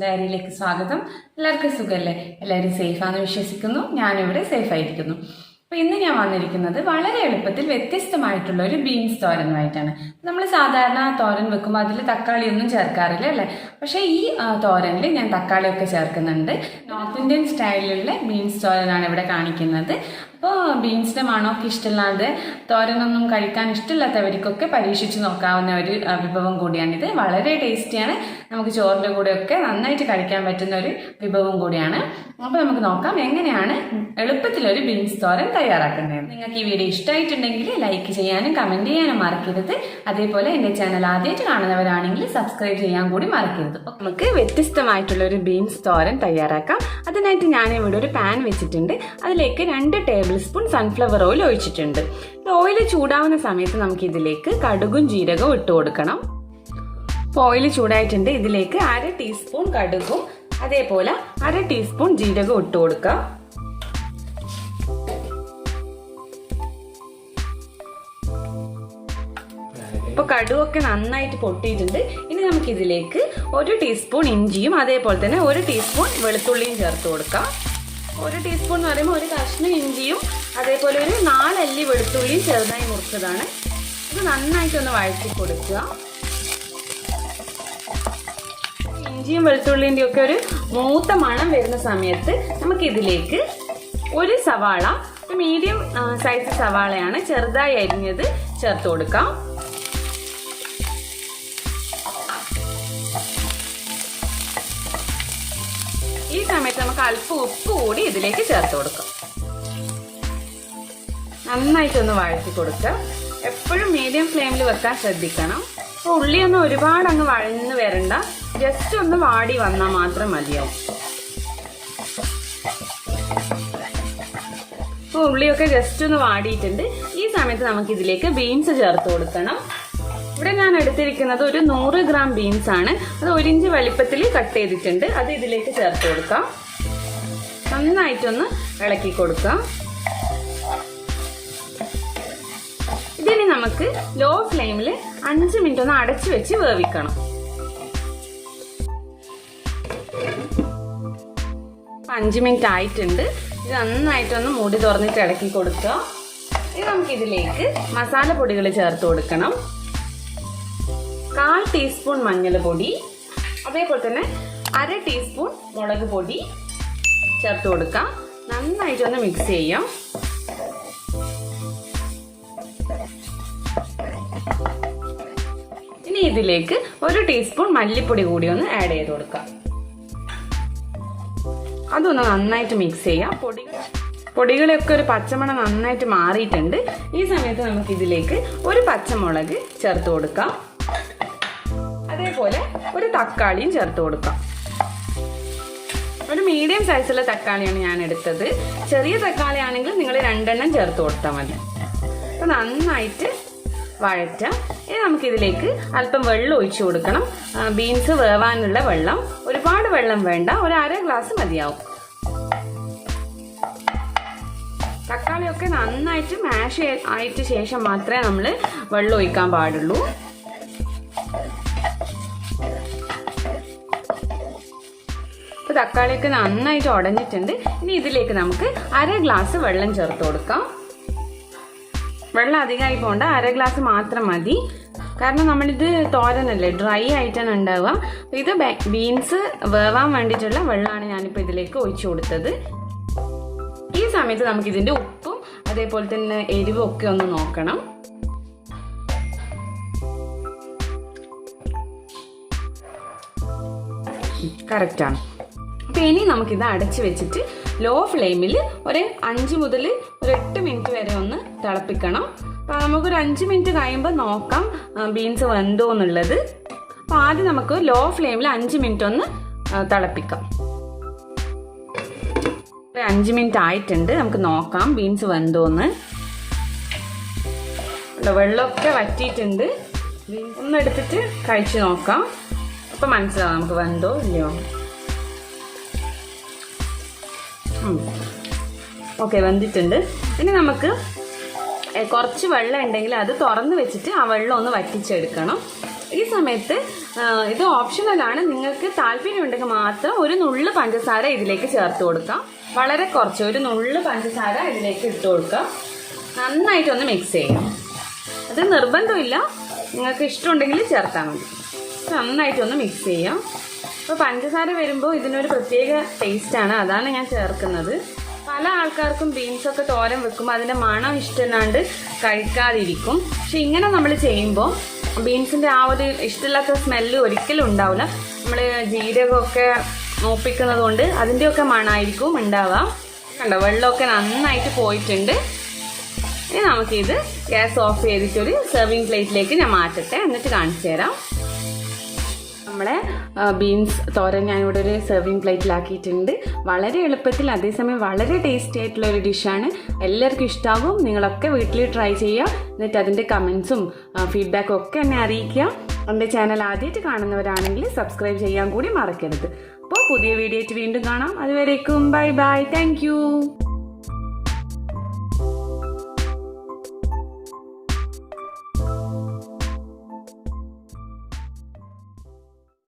ഡയറിയിലേക്ക് സ്വാഗതം. എല്ലാവർക്കും സുഖമല്ലേ? എല്ലാവരും സേഫാണെന്ന് വിശ്വസിക്കുന്നു. ഞാനിവിടെ സേഫായിരിക്കുന്നു. അപ്പോൾ ഇന്ന് ഞാൻ വന്നിരിക്കുന്നത് വളരെ എളുപ്പത്തിൽ വ്യത്യസ്തമായിട്ടുള്ള ഒരു ബീൻസ് തോരനുമായിട്ടാണ്. നമ്മൾ സാധാരണ തോരൻ വെക്കുമ്പോൾ അതിൽ തക്കാളിയൊന്നും ചേർക്കാറില്ല അല്ലേ? പക്ഷേ ഈ തോരനിൽ ഞാൻ തക്കാളിയൊക്കെ ചേർക്കുന്നുണ്ട്. നോർത്ത് ഇന്ത്യൻ സ്റ്റൈലിലുള്ള ബീൻസ് തോരനാണ് ഇവിടെ കാണിക്കുന്നത്. അപ്പോൾ ബീൻസിൻ്റെ മണമൊക്കെ ഇഷ്ടമില്ലാതെ തോരനൊന്നും കഴിക്കാൻ ഇഷ്ടമില്ലാത്തവർക്കൊക്കെ പരീക്ഷിച്ച് നോക്കാവുന്ന ഒരു വിഭവം കൂടിയാണിത്. വളരെ ടേസ്റ്റിയാണ്. നമുക്ക് ചോറിൻ്റെ കൂടെയൊക്കെ നന്നായിട്ട് കഴിക്കാൻ പറ്റുന്ന ഒരു വിഭവം കൂടിയാണ്. അപ്പോൾ നമുക്ക് നോക്കാം എങ്ങനെയാണ് എളുപ്പത്തിലൊരു ബീൻസ് തോരൻ തയ്യാറാക്കുന്നത്. നിങ്ങൾക്ക് ഈ വീഡിയോ ഇഷ്ടമായിട്ടുണ്ടെങ്കിൽ ലൈക്ക് ചെയ്യാനും കമൻറ്റ് ചെയ്യാനും മറക്കരുത്. അതേപോലെ എൻ്റെ ചാനൽ ആദ്യമായിട്ട് കാണുന്നവരാണെങ്കിൽ സബ്സ്ക്രൈബ് ചെയ്യാൻ കൂടി മറക്കരുത്. നമുക്ക് വ്യത്യസ്തമായിട്ടുള്ള ഒരു ബീൻസ് തോരൻ തയ്യാറാക്കാം. അതിനായിട്ട് ഞാനിവിടെ ഒരു പാൻ വെച്ചിട്ടുണ്ട്. അതിലേക്ക് 2 ടേബിൾ സ്പൂൺ സൺഫ്ലവർ ഓയിൽ ഒഴിച്ചിട്ടുണ്ട്. ഓയിൽ ചൂടാവുന്ന സമയത്ത് നമുക്ക് ഇതിലേക്ക് കടുകും ജീരകവും ഇട്ട് കൊടുക്കണം. ഓയിൽ ചൂടായിട്ടുണ്ട്. ഇതിലേക്ക് 1/2 ടീസ്പൂൺ കടുകും അതേപോലെ 1/2 ടീസ്പൂൺ ജീരകവും ഇട്ട് കൊടുക്കാം. ഇപ്പൊ കടുകൊക്കെ നന്നായിട്ട് പൊട്ടിയിട്ടുണ്ട്. ഇനി നമുക്ക് ഇതിലേക്ക് 1 ടീസ്പൂൺ ഇഞ്ചിയും അതേപോലെ തന്നെ 1 ടീസ്പൂൺ വെളുത്തുള്ളിയും ചേർത്ത് കൊടുക്കാം. 1 ടീസ്പൂൺ എന്ന് പറയുമ്പോൾ ഒരു കഷ്ണം ഇഞ്ചിയും അതേപോലെ ഒരു 4 അല്ലി വെളുത്തുള്ളിയും ചെറുതായി മുറിച്ചതാണ്. ഇത് നന്നായിട്ടൊന്ന് വഴറ്റി കൊടുക്കുക. ഇഞ്ചിയും വെളുത്തുള്ളിൻ്റെ ഒക്കെ ഒരു മൂത്ത മണം വരുന്ന സമയത്ത് നമുക്ക് ഇതിലേക്ക് ഒരു സവാള, മീഡിയം സൈസ് സവാളയാണ്, ചെറുതായി അരിഞ്ഞത് ചേർത്ത് കൊടുക്കാം. ഈ സമയത്ത് നമുക്ക് അല്പം ഉപ്പ് കൂടി ഇതിലേക്ക് ചേർത്ത് കൊടുക്കാം. നന്നായിട്ടൊന്ന് വഴറ്റി കൊടുക്കുക. എപ്പോഴും മീഡിയം ഫ്ലെയിമിൽ വെക്കാൻ ശ്രദ്ധിക്കണം. അപ്പോൾ ഉള്ളിയൊന്നും ഒരുപാട് അങ്ങ് വഴന്ന് വരണ്ട, ജസ്റ്റ് ഒന്ന് വാടി വന്നാൽ മാത്രം മതിയാവും. അപ്പോൾ ഉള്ളിയൊക്കെ ജസ്റ്റ് ഒന്ന് വാടിയിട്ടുണ്ട്. ഈ സമയത്ത് നമുക്ക് ഇതിലേക്ക് ബീൻസ് ചേർത്ത് കൊടുക്കണം. ഇവിടെ ഞാൻ എടുത്തിരിക്കുന്നത് ഒരു 100 ഗ്രാം ബീൻസ് ആണ്. അത് 1 ഇഞ്ച് വലിപ്പത്തിൽ കട്ട് ചെയ്തിട്ടുണ്ട്. അത് ഇതിലേക്ക് ചേർത്ത് കൊടുക്കാം. നന്നായിട്ടൊന്ന് ഇളക്കി കൊടുക്കാം. ഇതിനി നമുക്ക് ലോ ഫ്ലെയിമിൽ 5 മിനിറ്റ് ഒന്ന് അടച്ചു വെച്ച് വേവിക്കണം. 5 മിനിറ്റ് ആയിട്ടുണ്ട്. ഇത് നന്നായിട്ടൊന്ന് മൂടി തുറന്നിട്ട് ഇളക്കി കൊടുക്കുക. ഇനി നമുക്ക് ഇതിലേക്ക് മസാലപ്പൊടികൾ ചേർത്ത് കൊടുക്കണം. 1/4 ടീസ്പൂൺ മഞ്ഞൾപ്പൊടി, അതേപോലെ തന്നെ 1/2 ടീസ്പൂൺ മുളക് പൊടി ചേർത്ത് കൊടുക്കാം. നന്നായിട്ടൊന്ന് മിക്സ് ചെയ്യാം. ഇനി ഇതിലേക്ക് 1 ടീസ്പൂൺ മല്ലിപ്പൊടി കൂടി ഒന്ന് ആഡ് ചെയ്ത് കൊടുക്കാം. അതൊന്ന് നന്നായിട്ട് മിക്സ് ചെയ്യാം. പൊടികളൊക്കെ ഒരു പച്ചമണം നന്നായിട്ട് മാറിയിട്ടുണ്ട്. ഈ സമയത്ത് നമുക്ക് ഇതിലേക്ക് ഒരു പച്ചമുളക് ചേർത്ത് കൊടുക്കാം. അതേപോലെ ഒരു തക്കാളിയും ചേർത്ത് കൊടുക്കാം. ഒരു മീഡിയം സൈസുള്ള തക്കാളിയാണ് ഞാൻ എടുത്തത്. ചെറിയ തക്കാളി ആണെങ്കിൽ നിങ്ങൾ 2 എണ്ണം ചേർത്ത് കൊടുത്താൽ മതി. അപ്പൊ നന്നായിട്ട് വഴറ്റാം. ഇനി നമുക്കിതിലേക്ക് അല്പം വെള്ളം ഒഴിച്ചു കൊടുക്കണം. ബീൻസ് വേവാനുള്ള വെള്ളം, ഒരുപാട് വെള്ളം വേണ്ട, ഒരു 1/2 ഗ്ലാസ് മതിയാവും. തക്കാളിയൊക്കെ നന്നായിട്ട് മാഷ് ആയിട്ട് ശേഷം മാത്രമേ നമ്മൾ വെള്ളം ഒഴിക്കാൻ പാടുള്ളൂ. തക്കാളിയൊക്കെ നന്നായിട്ട് ഉടഞ്ഞിട്ടുണ്ട്. ഇനി ഇതിലേക്ക് നമുക്ക് 1/2 ഗ്ലാസ് വെള്ളം ചേർത്ത് കൊടുക്കാം. വെള്ളം അധികമായി പോകണ്ട, 1/2 ഗ്ലാസ് മാത്രം മതി. കാരണം നമ്മളിത് തോരനല്ലേ, ഡ്രൈ ആയിട്ടാണ് ഉണ്ടാവുക. ഇത് ബീൻസ് വേവാൻ വേണ്ടിയിട്ടുള്ള വെള്ളമാണ് ഞാനിപ്പോൾ ഇതിലേക്ക് ഒഴിച്ചു കൊടുത്തത്. ഈ സമയത്ത് നമുക്ക് ഇതിന്റെ ഉപ്പും അതേപോലെ തന്നെ എരിവും ഒക്കെ ഒന്ന് നോക്കണം. കറക്റ്റാണ്. അപ്പം ഇനി നമുക്കിത് അടച്ചു വെച്ചിട്ട് ലോ ഫ്ലെയിമിൽ ഒരു 5 മുതൽ ഒരു 8 മിനിറ്റ് വരെ ഒന്ന് തിളപ്പിക്കണം. അപ്പം നമുക്കൊരു 5 മിനിറ്റ് കഴിയുമ്പോൾ നോക്കാം ബീൻസ് വെന്തോ എന്നുള്ളത്. അപ്പം ആദ്യം നമുക്ക് ലോ ഫ്ലെയിമിൽ 5 മിനിറ്റ് ഒന്ന് തിളപ്പിക്കാം. 5 മിനിറ്റ് ആയിട്ടുണ്ട്. നമുക്ക് നോക്കാം ബീൻസ് വെന്തോന്ന്. വെള്ളമൊക്കെ വറ്റിയിട്ടുണ്ട്. ഒന്ന് എടുത്തിട്ട് കഴിച്ച് നോക്കാം. അപ്പം മനസ്സിലാവും നമുക്ക് വെന്തോ ഇല്ലയോ. ഓക്കെ, വെന്തിട്ടുണ്ട്. ഇനി നമുക്ക് കുറച്ച് വെള്ളം ഉണ്ടെങ്കിൽ അത് തുറന്ന് വെച്ചിട്ട് ആ വെള്ളം ഒന്ന് വറ്റിച്ചെടുക്കണം. ഈ സമയത്ത് ഇത് ഓപ്ഷണലാണ്, നിങ്ങൾക്ക് താല്പര്യമുണ്ടെങ്കിൽ മാത്രം ഒരു നുള്ള് പഞ്ചസാര ഇതിലേക്ക് ചേർത്ത് കൊടുക്കാം. വളരെ കുറച്ച് ഒരു നുള്ള് പഞ്ചസാര ഇതിലേക്ക് ഇട്ട് കൊടുക്കാം. നന്നായിട്ടൊന്ന് മിക്സ് ചെയ്യാം. അത് നിർബന്ധമില്ല, നിങ്ങൾക്ക് ഇഷ്ടമുണ്ടെങ്കിൽ ചേർത്താൽ മതി. നന്നായിട്ടൊന്ന് മിക്സ് ചെയ്യാം. അപ്പോൾ പഞ്ചസാര വരുമ്പോൾ ഇതിനൊരു പ്രത്യേക ടേസ്റ്റാണ്, അതാണ് ഞാൻ ചേർക്കുന്നത്. പല ആൾക്കാർക്കും ബീൻസൊക്കെ തോരൻ വെക്കുമ്പോൾ അതിൻ്റെ മണം ഇഷ്ടമില്ലാണ്ട് കഴിക്കാതിരിക്കും. പക്ഷെ ഇങ്ങനെ നമ്മൾ ചെയ്യുമ്പോൾ ബീൻസിൻ്റെ ആ ഒരു ഇഷ്ടമില്ലാത്ത സ്മെല്ല് ഒരിക്കലും ഉണ്ടാവില്ല. നമ്മൾ ജീരകമൊക്കെ മൂപ്പിക്കുന്നത് കൊണ്ട് അതിൻ്റെയൊക്കെ മണമായിരിക്കും ഉണ്ടാവുക. കണ്ടോ, വെള്ളമൊക്കെ നന്നായിട്ട് പോയിട്ടുണ്ട്. ഇനി നമുക്കിത് ഗ്യാസ് ഓഫ് ചെയ്തിട്ടൊരു സെർവിങ് പ്ലേറ്റിലേക്ക് ഞാൻ മാറ്റട്ടെ, എന്നിട്ട് കാണിച്ചു തരാം. നമ്മളെ ബീൻസ് തോരൻ ഞാനിവിടെ ഒരു സെർവിങ് പ്ലേറ്റിലാക്കിയിട്ടുണ്ട്. വളരെ എളുപ്പത്തിൽ അതേസമയം വളരെ ടേസ്റ്റി ആയിട്ടുള്ള ഒരു ഡിഷാണ്. എല്ലാവർക്കും ഇഷ്ടമാകും. നിങ്ങളൊക്കെ വീട്ടിൽ ട്രൈ ചെയ്യുക. എന്നിട്ട് അതിൻ്റെ കമൻസും ഫീഡ്ബാക്കും ഒക്കെ എന്നെ അറിയിക്കുക. എൻ്റെ ചാനൽ ആദ്യമായിട്ട് കാണുന്നവരാണെങ്കിൽ സബ്സ്ക്രൈബ് ചെയ്യാൻ കൂടി മറക്കരുത്. അപ്പോൾ പുതിയ വീഡിയോ ആയിട്ട് വീണ്ടും കാണാം. അതുവരേക്കും ബൈ ബൈ. Thank you.